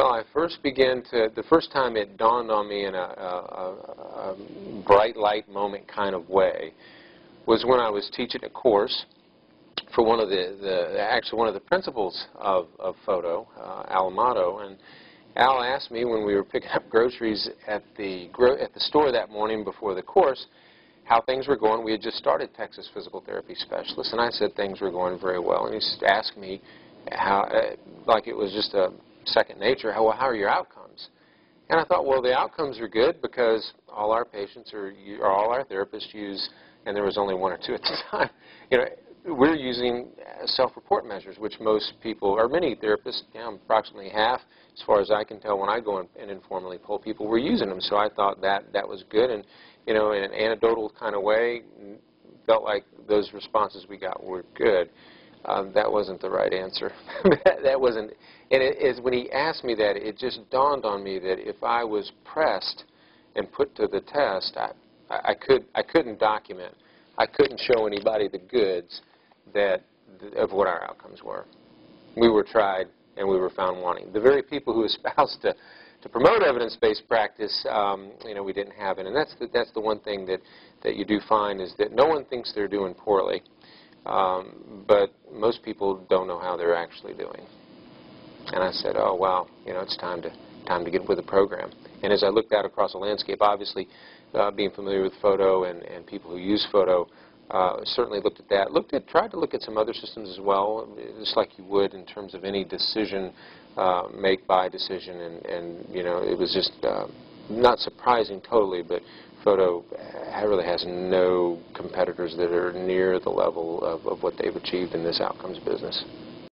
Well, I first began to, the first time it dawned on me in a bright light moment kind of way was when I was teaching a course for one of actually one of the principals of FOTO, Al Amato, and Al asked me when we were picking up groceries at the store that morning before the course how things were going. We had just started Texas Physical Therapy Specialists, and I said things were going very well. And he asked me how, like it was just a second nature, how are your outcomes? And I thought, well, the outcomes are good because all our patients or all our therapists use, and there was only one or two at the time, you know, we're using self-report measures, which most people, or many therapists, approximately half, as far as I can tell when I go and informally poll people, were using them. So I thought that was good, and you know, in an anecdotal kind of way, felt like those responses we got were good. That wasn't the right answer. That wasn't, and when he asked me that, it just dawned on me that if I was pressed and put to the test, I couldn't document. I couldn't show anybody the goods of what our outcomes were. We were tried and we were found wanting. The very people who espoused to promote evidence-based practice, you know, we didn't have it. And that's the one thing that you do find is that no one thinks they're doing poorly, but most people don't know how they're actually doing. And I said, oh wow, you know, it's time to get with the program. And as I looked out across the landscape, obviously being familiar with FOTO and people who use FOTO, certainly looked at that. Tried to look at some other systems as well, just like you would in terms of any decision, make-buy decision, and you know, it was just not surprising totally, but FOTO really has no competitors that are near the level of what they've achieved in this outcomes business.